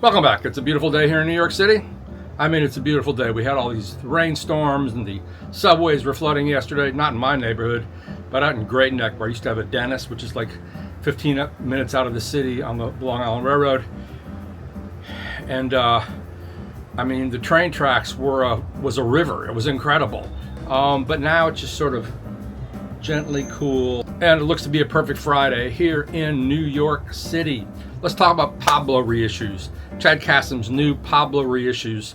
Welcome back. It's a beautiful day here in New York City. I mean, it's a beautiful day. We had all these rainstorms and the subways were flooding yesterday. Not in my neighborhood, but out in Great Neck, where I used to have a dentist, which is like 15 minutes out of the city on the Long Island Railroad. And I mean, the train tracks was a river. It was incredible. But now it's just sort of gently cool, and it looks to be a perfect Friday here in New York City. Let's talk about Pablo Reissues. Chad Kassim's new Pablo Reissues,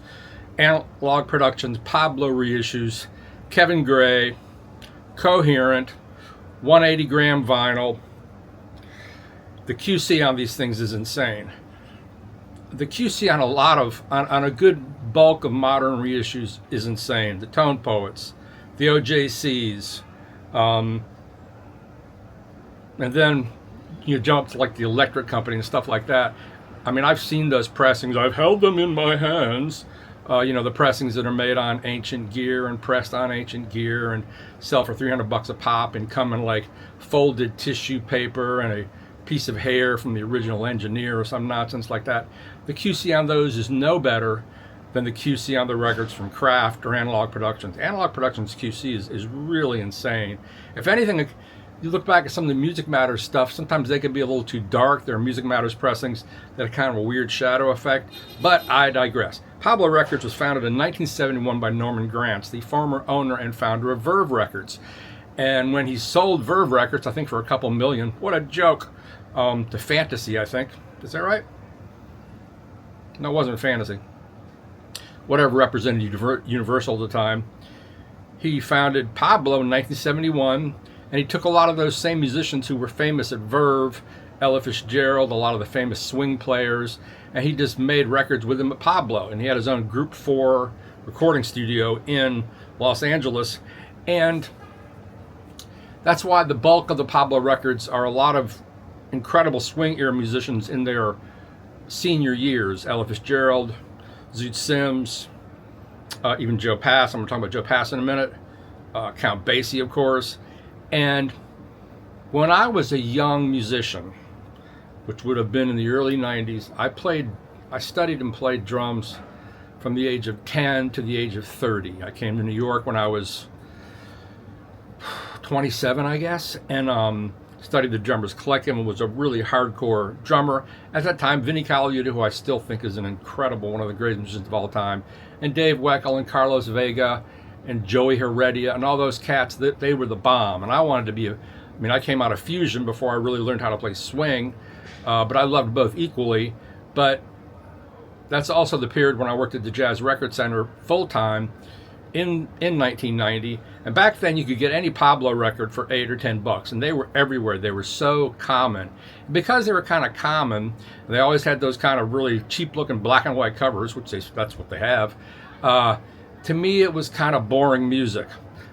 Analogue Productions Pablo Reissues, Kevin Gray, coherent, 180 gram vinyl. The QC on these things is insane. The QC on a good bulk of modern reissues is insane. The Tone Poets, the OJCs, and then you jump to like the Electric Company and stuff like that. I mean, I've seen those pressings. I've held them in my hands. The pressings that are made on ancient gear and pressed on ancient gear and sell for $300 a pop and come in like folded tissue paper and a piece of hair from the original engineer or some nonsense like that. The QC on those is no better than the QC on the records from Kraft or Analogue Productions. Analogue Productions QC is really insane. If anything, you look back at some of the Music Matters stuff, sometimes they can be a little too dark. There are Music Matters pressings that have kind of a weird shadow effect, but I digress. Pablo Records was founded in 1971 by Norman Granz, the former owner and founder of Verve Records. And when he sold Verve Records, I think for a couple million, what a joke, to Fantasy, I think. Is that right? No, it wasn't Fantasy. Whatever represented Universal at the time. He founded Pablo in 1971, and he took a lot of those same musicians who were famous at Verve, Ella Fitzgerald, a lot of the famous swing players, and he just made records with them at Pablo. And he had his own Group 4 recording studio in Los Angeles. And that's why the bulk of the Pablo records are a lot of incredible swing era musicians in their senior years. Ella Fitzgerald, Zoot Sims, even Joe Pass. I'm going to talk about Joe Pass in a minute. Count Basie, of course. And when I was a young musician, which would have been in the early 90s, I studied and played drums from the age of 10 to the age of 30. I came to New York when I was 27, I guess, and studied the Drummers Collective and was a really hardcore drummer. At that time, Vinnie Colaiuta, who I still think is an incredible, one of the greatest musicians of all time, and Dave Weckl and Carlos Vega and Joey Heredia and all those cats, they were the bomb. And I wanted to be I came out of fusion before I really learned how to play swing, but I loved both equally. But that's also the period when I worked at the Jazz Record Center full-time in 1990. And back then you could get any Pablo record for $8 or $10, and they were everywhere. They were so common. Because they were kind of common, they always had those kind of really cheap-looking black and white covers, that's what they have. To me, it was kind of boring music.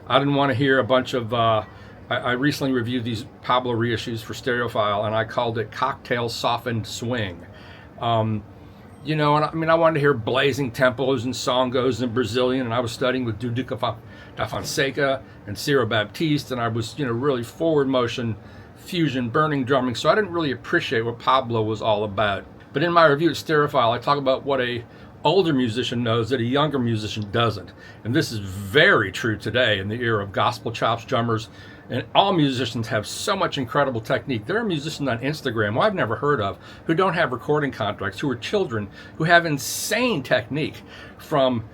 I didn't want to hear a bunch of, I recently reviewed these Pablo reissues for Stereophile, and I called it Cocktail Softened Swing. And I wanted to hear blazing tempos and songos in Brazilian, and I was studying with Duduca da Fonseca and Ciro Baptiste, and I was, really forward motion, fusion, burning drumming, so I didn't really appreciate what Pablo was all about. But in my review at Stereophile, I talk about what a older musician knows that a younger musician doesn't. And this is very true today in the era of gospel chops, drummers, and all musicians have so much incredible technique. There are musicians on Instagram who I've never heard of who don't have recording contracts, who are children, who have insane technique from,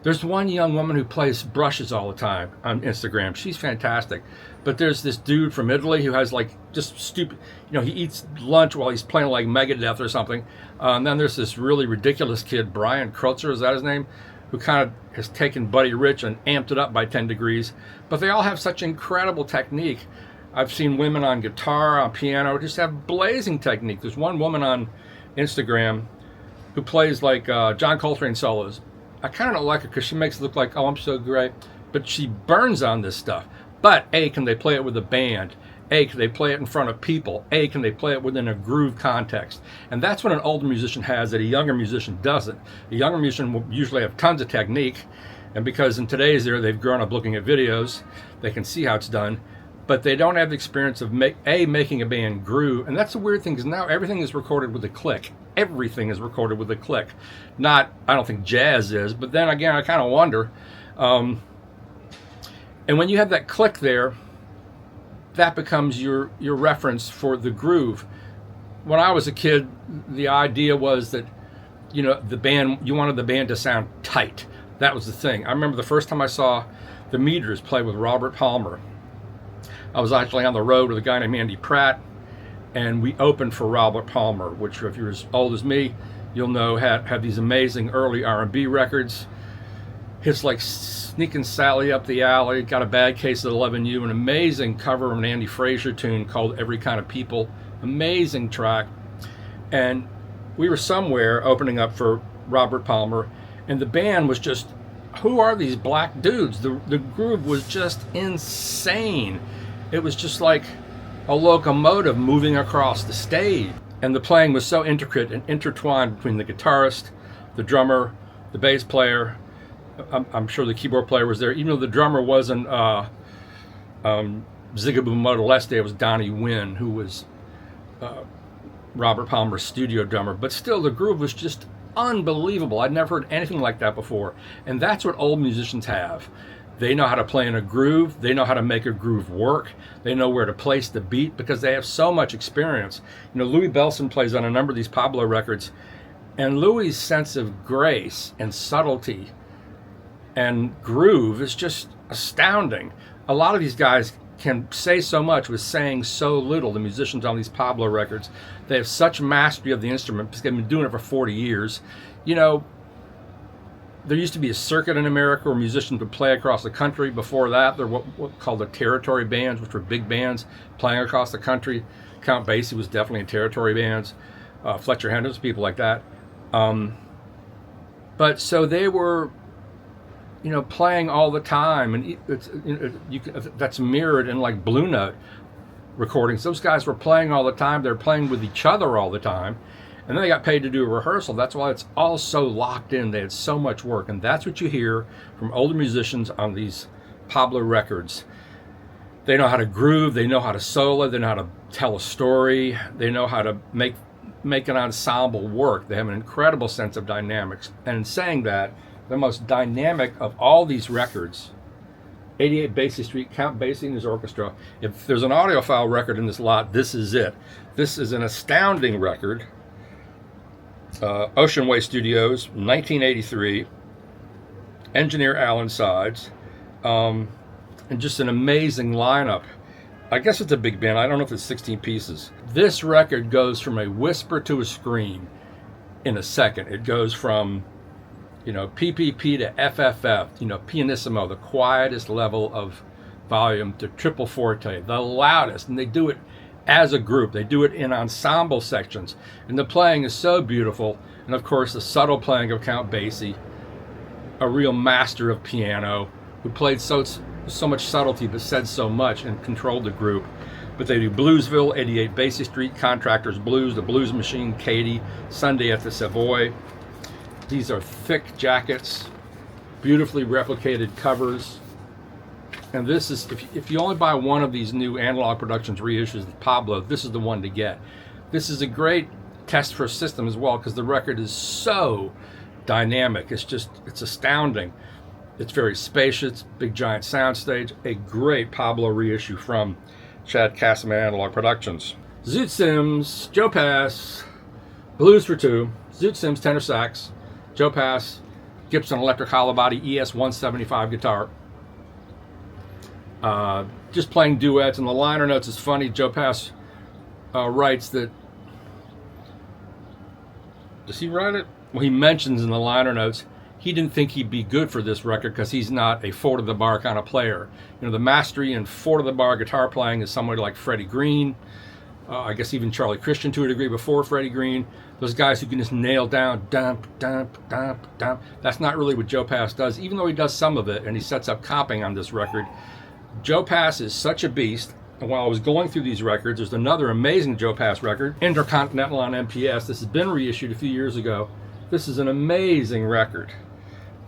there's one young woman who plays brushes all the time on Instagram. She's fantastic. But there's this dude from Italy who has like just stupid, he eats lunch while he's playing like Megadeth or something. And then there's this really ridiculous kid, Brian Kreutzer, is that his name? Who kind of has taken Buddy Rich and amped it up by 10 degrees. But they all have such incredible technique. I've seen women on guitar, on piano, just have blazing technique. There's one woman on Instagram who plays like John Coltrane solos. I kind of don't like her because she makes it look like, oh, I'm so great. But she burns on this stuff. But A, can they play it with a band? A, can they play it in front of people? A, can they play it within a groove context? And that's what an older musician has that a younger musician doesn't. A younger musician will usually have tons of technique, and because in today's era they've grown up looking at videos, they can see how it's done, but they don't have the experience of making a band groove. And that's the weird thing, is now everything is recorded with a click. everything is recorded with a click. Not, I don't think jazz is, but then again, I kind of wonder. And when you have that click there, that becomes your reference for the groove. When I was a kid, the idea was that, you know, you wanted the band to sound tight. That was the thing. I remember the first time I saw the Meters play with Robert Palmer. I was actually on the road with a guy named Andy Pratt, and we opened for Robert Palmer, which, if you're as old as me, you'll know had these amazing early R&B records. Hits like Sneakin' Sally Up the Alley, Got a Bad Case of Lovin' You, an amazing cover of an Andy Fraser tune called Every Kind of People. Amazing track. And we were somewhere opening up for Robert Palmer, and the band was just, who are these black dudes? The groove was just insane. It was just like a locomotive moving across the stage. And the playing was so intricate and intertwined between the guitarist, the drummer, the bass player. I'm sure the keyboard player was there, even though the drummer wasn't Zigaboo Modoleste. It was Donnie Wynn, who was Robert Palmer's studio drummer. But still, the groove was just unbelievable. I'd never heard anything like that before. And that's what old musicians have. They know how to play in a groove. They know how to make a groove work. They know where to place the beat because they have so much experience. You know, Louis Bellson plays on a number of these Pablo records, and Louis' sense of grace and subtlety and groove is just astounding. A lot of these guys can say so much with saying so little, the musicians on these Pablo records. They have such mastery of the instrument because they've been doing it for 40 years. You know, there used to be a circuit in America where musicians would play across the country. Before that, there were what called the territory bands, which were big bands playing across the country. Count Basie was definitely in territory bands. Fletcher Henderson, people like that. But so they were, you know, playing all the time, and that's mirrored in like Blue Note recordings. Those guys were playing all the time. They're playing with each other all the time. And then they got paid to do a rehearsal. That's why it's all so locked in. They had so much work. And that's what you hear from older musicians on these Pablo records. They know how to groove. They know how to solo. They know how to tell a story. They know how to make an ensemble work. They have an incredible sense of dynamics. And in saying that, the most dynamic of all these records, 88 Basie Street, Count Basie and his orchestra. If there's an audiophile record in this lot, this is it. This is an astounding record. Ocean Way Studios, 1983. Engineer Alan Sides. And just an amazing lineup. I guess it's a big band. I don't know if it's 16 pieces. This record goes from a whisper to a scream in a second. It goes from, you know, PPP to FFF, you know, pianissimo, the quietest level of volume, to triple forte, the loudest. And they do it as a group. They do it in ensemble sections. And the playing is so beautiful. And of course, the subtle playing of Count Basie, a real master of piano, who played so much subtlety but said so much and controlled the group. But they do Bluesville, 88 Basie Street, Contractors Blues, The Blues Machine, Katie, Sunday at the Savoy. These are thick jackets, beautifully replicated covers. And this is, if you only buy one of these new Analogue Productions reissues of Pablo, this is the one to get. This is a great test for a system as well, because the record is so dynamic. It's astounding. It's very spacious, big giant soundstage. A great Pablo reissue from Chad Castleman Analogue Productions. Zoot Sims, Joe Pass, Blues for Two, Zoot Sims tenor sax, Joe Pass, Gibson electric hollow body ES 175 guitar. Just playing duets, and the liner notes is funny. Joe Pass writes that, does he write it? Well, he mentions in the liner notes he didn't think he'd be good for this record because he's not a four to the bar kind of player. You know, the mastery in four to the bar guitar playing is somebody like Freddie Green, I guess even Charlie Christian to a degree before Freddie Green. Those guys who can just nail down dump, dump, dump, dump. That's not really what Joe Pass does, even though he does some of it and he sets up comping on this record. Joe Pass is such a beast. And while I was going through these records, there's another amazing Joe Pass record, Intercontinental on MPS. This has been reissued a few years ago. This is an amazing record.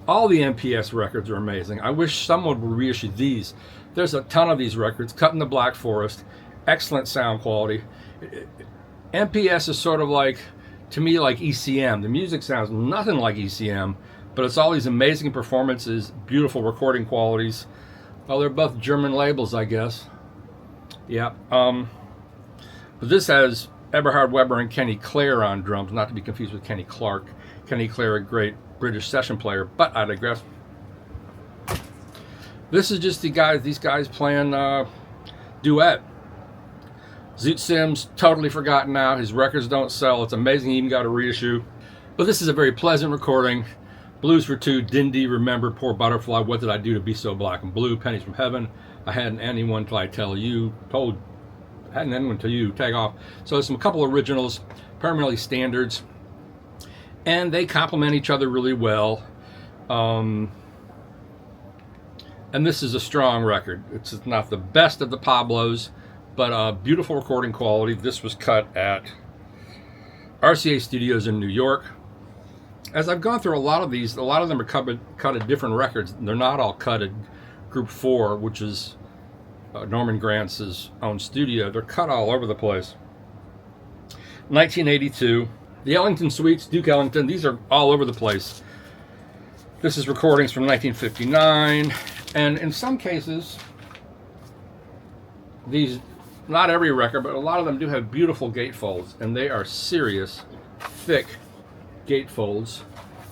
All the MPS records are amazing. I wish someone would reissue these. There's a ton of these records. Cut in the Black Forest. Excellent sound quality. MPS is sort of like to me like ECM. The music sounds nothing like ECM, but it's all these amazing performances, beautiful recording qualities. Well, they're both German labels, I guess. Yeah. But this has Eberhard Weber and Kenny Clare on drums, not to be confused with Kenny Clark. Kenny Clare, a great British session player, but I digress. This is just these guys playing duet. Zoot Sims, totally forgotten now. His records don't sell. It's amazing he even got a reissue. But this is a very pleasant recording. Blues for Two, Dindy, Remember, Poor Butterfly, What Did I Do to Be So Black and Blue, Pennies from Heaven, I Hadn't Anyone Till I Tell You, Hadn't Anyone Till You, Tag Off. So there's a couple originals, primarily standards, and they complement each other really well. And this is a strong record. It's not the best of the Pablos, but beautiful recording quality. This was cut at RCA Studios in New York. As I've gone through a lot of these, a lot of them are cut at different records. They're not all cut at Group 4, which is Norman Grantz's own studio. They're cut all over the place. 1982, the Ellington Suites, Duke Ellington, these are all over the place. This is recordings from 1959, and in some cases, these, not every record, but a lot of them do have beautiful gatefolds, and they are serious, thick gatefolds.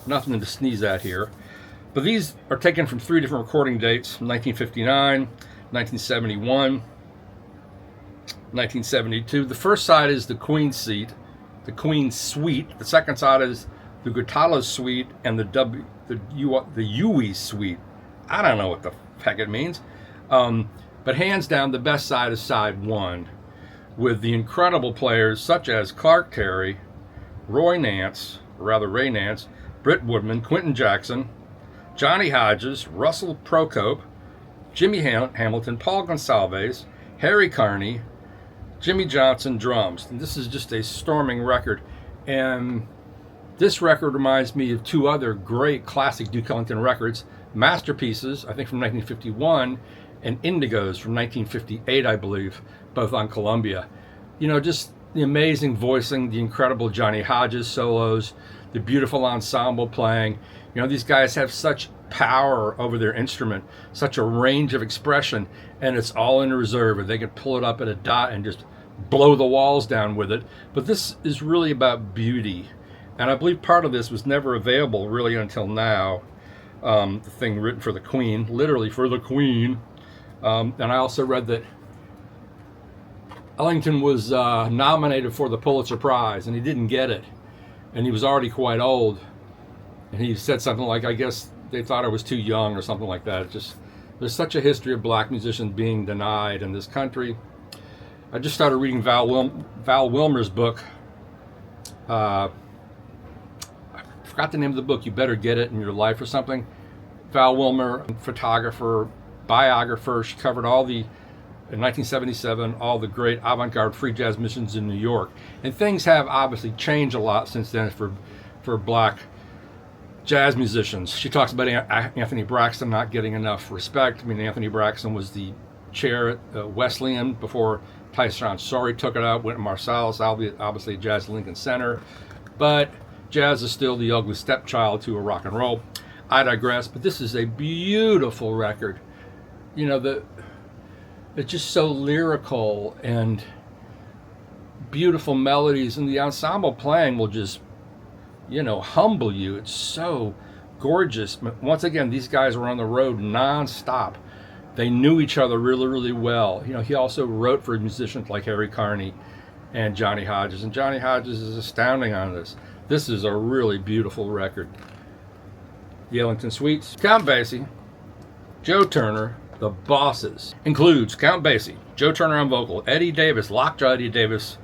Nothing to sneeze at here. But these are taken from 3 different recording dates: 1959, 1971, 1972. The first side is the Queen's Suite. The second side is the Gutalo Suite and the Yui Suite. I don't know what the heck it means. But hands down, the best side is side 1, with the incredible players such as Clark Terry, Ray Nance, Britt Woodman, Quentin Jackson, Johnny Hodges, Russell Procope, Jimmy Hamilton, Paul Gonsalves, Harry Carney, Jimmy Johnson drums. And this is just a storming record. And this record reminds me of 2 other great classic Duke Ellington records, Masterpieces, I think from 1951, and Indigos from 1958, I believe, both on Columbia. You know, just the amazing voicing, the incredible Johnny Hodges solos, the beautiful ensemble playing. You know, these guys have such power over their instrument, such a range of expression, and it's all in reserve. They can pull it up at a dot and just blow the walls down with it. But this is really about beauty. And I believe part of this was never available really until now. The thing written for the Queen, literally for the Queen. And I also read that Ellington was nominated for the Pulitzer Prize, and he didn't get it. And he was already quite old. And he said something like, I guess they thought I was too young or something like that. There's such a history of black musicians being denied in this country. I just started reading Val Wilmer's book. I forgot the name of the book. You Better Get It in Your Life or something. Val Wilmer, photographer, biographer. She covered in 1977, all the great avant-garde free jazz musicians in New York. And things have obviously changed a lot since then for black jazz musicians. She talks about Anthony Braxton not getting enough respect. I mean, Anthony Braxton was the chair at Wesleyan before Tyson Sorry took it out, went to Marsalis, obviously Jazz at Lincoln Center. But jazz is still the ugly stepchild to a rock and roll. I digress, but this is a beautiful record. You know, it's just so lyrical and beautiful melodies, and the ensemble playing will just, you know, humble you. It's so gorgeous. Once again, these guys were on the road non-stop. They knew each other really, really well. You know, he also wrote for musicians like Harry Carney and Johnny Hodges, and Johnny Hodges is astounding on this. This is a really beautiful record. The Ellington Suites, Count Basie, Joe Turner, The Bosses. Includes Count Basie, Joe Turner on vocal, Eddie Davis, Lockjaw Eddie Davis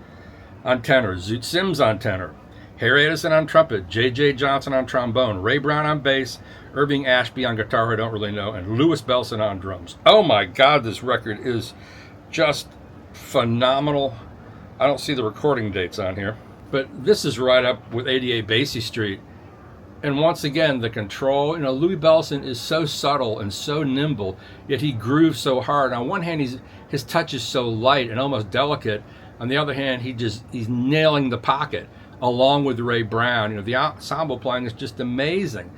on tenor, Zoot Sims on tenor, Harry Edison on trumpet, J.J. Johnson on trombone, Ray Brown on bass, Irving Ashby on guitar, I don't really know, and Louis Belson on drums. Oh my God, this record is just phenomenal. I don't see the recording dates on here, but this is right up with 88 Basie Street. And once again, the control, you know, Louis Belson is so subtle and so nimble, yet he grooves so hard. On one hand, his touch is so light and almost delicate. On the other hand, he's nailing the pocket. along with Ray Brown. You know, the ensemble playing is just amazing.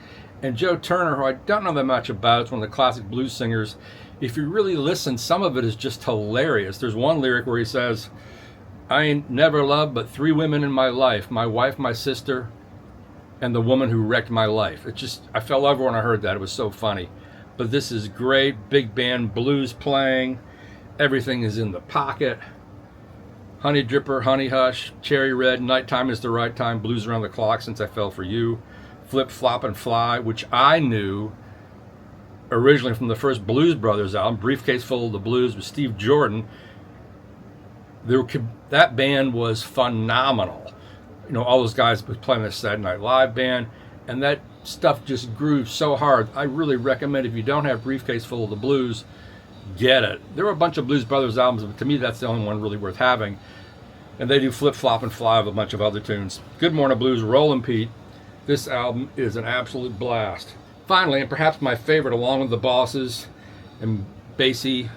And Joe Turner, who I don't know that much about, is one of the classic blues singers. If you really listen, some of it is just hilarious. There's one lyric where he says, "I ain't never loved but 3 women in my life, my wife, my sister, and the woman who wrecked my life." It just, I fell over when I heard that. It was so funny. But this is great. Big band blues playing. Everything is in the pocket. Honey Dripper, Honey Hush, Cherry Red, Nighttime is the Right Time, Blues Around the Clock, Since I Fell for You, Flip, Flop, and Fly, which I knew originally from the first Blues Brothers album, Briefcase Full of the Blues with Steve Jordan. That band was phenomenal. You know, all those guys were playing this Saturday Night Live band, and that stuff just grew so hard. I really recommend, if you don't have Briefcase Full of the Blues, get it. There were a bunch of Blues Brothers albums, but to me that's the only one really worth having. And they do Flip, Flop, and Fly with a bunch of other tunes. Good Morning Blues, Rollin' Pete. This album is an absolute blast. Finally, and perhaps my favorite, along with the Bosses and Basie,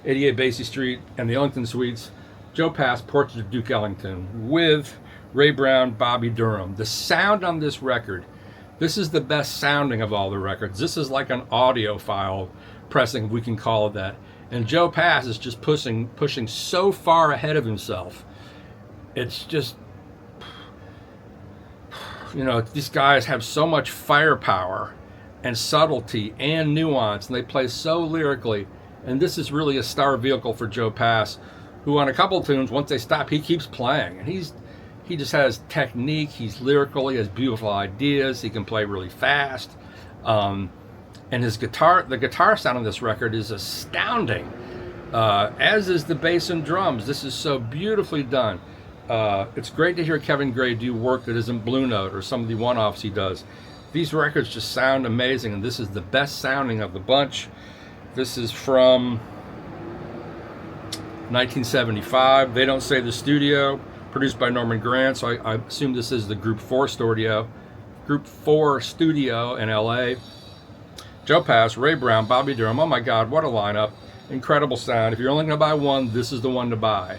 88 Basie Street, and the Ellington Suites, Joe Pass, Portrait of Duke Ellington, with Ray Brown, Bobby Durham. The sound on this record, this is the best sounding of all the records. This is like an audiophile pressing, if we can call it that. And Joe Pass is just pushing so far ahead of himself. It's just, you know, these guys have so much firepower and subtlety and nuance, and they play so lyrically. And this is really a star vehicle for Joe Pass, who on a couple of tunes, once they stop, he keeps playing. And he just has technique, he's lyrical, he has beautiful ideas, he can play really fast. And his guitar, the guitar sound on this record is astounding, as is the bass and drums. This is so beautifully done. It's great to hear Kevin Gray do work that isn't Blue Note or some of the one-offs he does. These records just sound amazing, and this is the best sounding of the bunch. This is from 1975. They Don't Say the Studio, produced by Norman Grant, so I assume this is the Group 4 studio in LA. Joe Pass, Ray Brown, Bobby Durham. Oh my God, what a lineup. Incredible sound. If you're only going to buy one, this is the one to buy.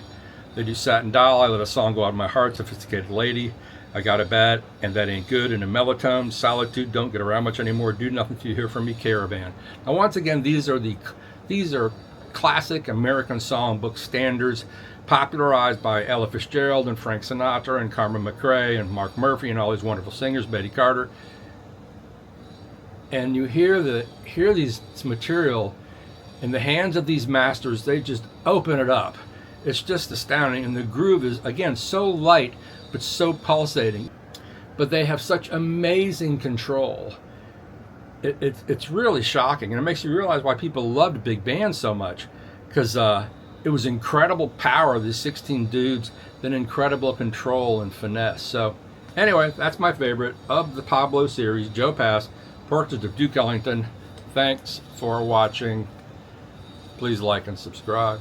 They do Satin Doll, I Let a Song Go Out of My Heart, Sophisticated Lady, I Got It Bad, and That Ain't Good, and a Mellotone, Solitude, Don't Get Around Much Anymore, Do Nothing Till You Hear From Me, Caravan. Now once again, these are classic American songbook standards, popularized by Ella Fitzgerald and Frank Sinatra and Carmen McRae and Mark Murphy and all these wonderful singers, Betty Carter. And you hear these material in the hands of these masters. They just open it up. It's just astounding, and the groove is, again, so light but so pulsating. But they have such amazing control. It's really shocking, and it makes you realize why people loved big bands so much, because it was incredible power, these 16 dudes, then incredible control and finesse. So anyway, that's my favorite of the Pablo series, Joe Pass, Portrait of Duke Ellington. Thanks for watching. Please like and subscribe.